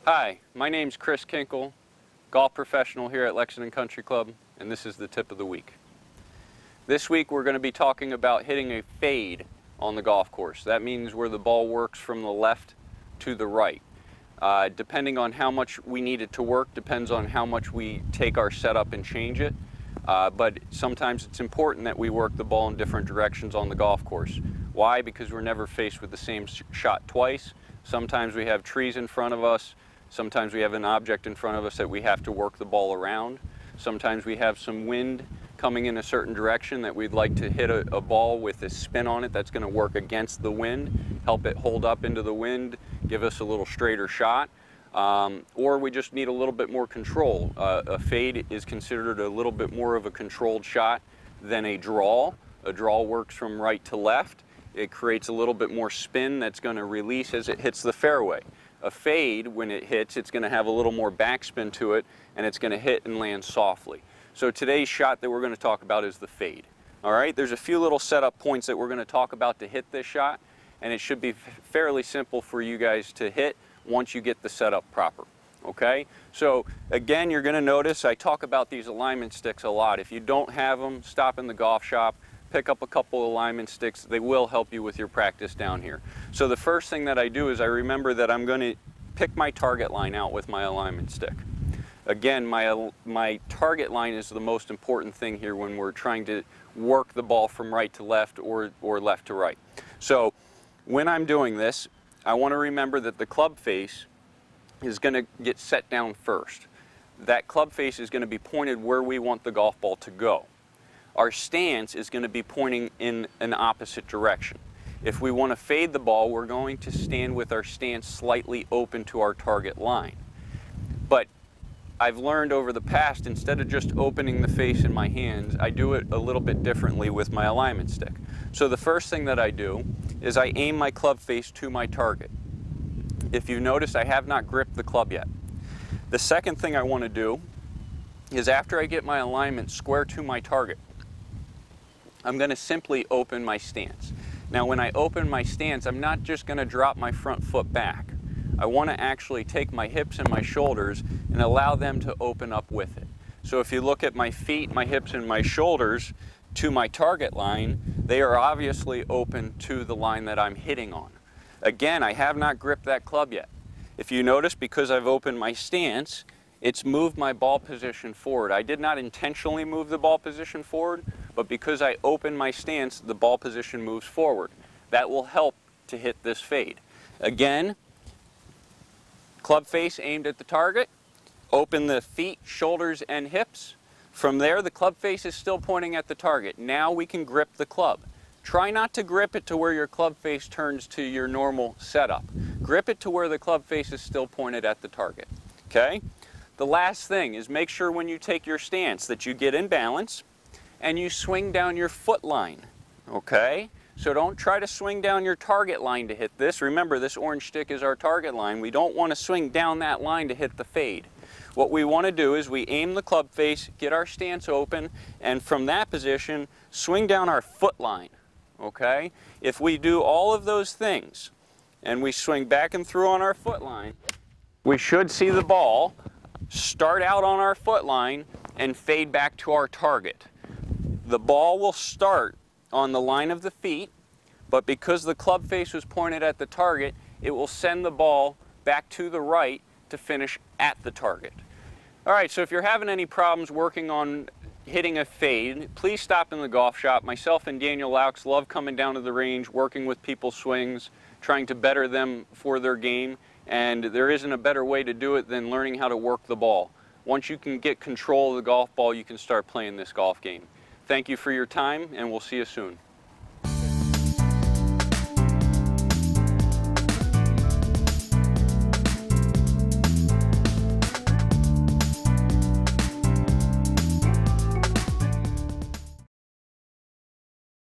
Hi, my name's Chris Kinkle, golf professional here at Lexington Country Club, and this is the tip of the week. This week we're going to be talking about hitting a fade on the golf course. That means where the ball works from the left to the right. Depending on how much we need it to work, depends on how much we take our setup and change it. But sometimes it's important that we work the ball in different directions on the golf course. Why? Because we're never faced with the same shot twice. Sometimes we have trees in front of us. Sometimes we have an object in front of us that we have to work the ball around. Sometimes we have some wind coming in a certain direction that we'd like to hit a ball with a spin on it that's going to work against the wind, help it hold up into the wind, give us a little straighter shot. Or we just need a little bit more control. A fade is considered a little bit more of a controlled shot than a draw. A draw works from right to left. It creates a little bit more spin that's going to release as it hits the fairway. A fade, when it hits, it's going to have a little more backspin to it, and it's going to hit and land softly. So today's shot that we're going to talk about is the fade. All right, there's a few little setup points that we're going to talk about to hit this shot, and it should be fairly simple for you guys to hit once you get the setup proper. Okay, so again, you're going to notice I talk about these alignment sticks a lot. If you don't have them, stop in the golf shop, pick up a couple alignment sticks. They will help you with your practice down here. So the first thing that I do is I remember that I'm going to pick my target line out with my alignment stick. Again, my target line is the most important thing here when we're trying to work the ball from right to left or left to right. So when I'm doing this, I want to remember that the club face is going to get set down first. That club face is going to be pointed where we want the golf ball to go. Our stance is going to be pointing in an opposite direction. If we want to fade the ball, we're going to stand with our stance slightly open to our target line. But I've learned over the past, instead of just opening the face in my hands, I do it a little bit differently with my alignment stick. So the first thing that I do is I aim my club face to my target. If you notice, I have not gripped the club yet. The second thing I want to do is after I get my alignment square to my target, I'm going to simply open my stance. Now when I open my stance, I'm not just going to drop my front foot back. I want to actually take my hips and my shoulders and allow them to open up with it. So if you look at my feet, my hips, and my shoulders to my target line, they are obviously open to the line that I'm hitting on. Again, I have not gripped that club yet. If you notice, because I've opened my stance, it's moved my ball position forward. I did not intentionally move the ball position forward, but because I open my stance, the ball position moves forward. That will help to hit this fade. Again, club face aimed at the target, open the feet, shoulders, and hips. From there, the club face is still pointing at the target. Now we can grip the club. Try not to grip it to where your club face turns to your normal setup. Grip it to where the club face is still pointed at the target. Okay? The last thing is make sure when you take your stance that you get in balance and you swing down your foot line. Okay? So don't try to swing down your target line to hit this. Remember, this orange stick is our target line. We don't want to swing down that line to hit the fade. What we want to do is we aim the club face, get our stance open, and from that position, swing down our foot line. Okay? If we do all of those things and we swing back and through on our foot line, we should see the ball start out on our foot line and fade back to our target. The ball will start on the line of the feet, but because the club face was pointed at the target, it will send the ball back to the right to finish at the target. All right, so if you're having any problems working on hitting a fade, please stop in the golf shop. Myself and Daniel Laux love coming down to the range, working with people's swings, trying to better them for their game, and there isn't a better way to do it than learning how to work the ball. Once you can get control of the golf ball, you can start playing this golf game. Thank you for your time, and we'll see you soon.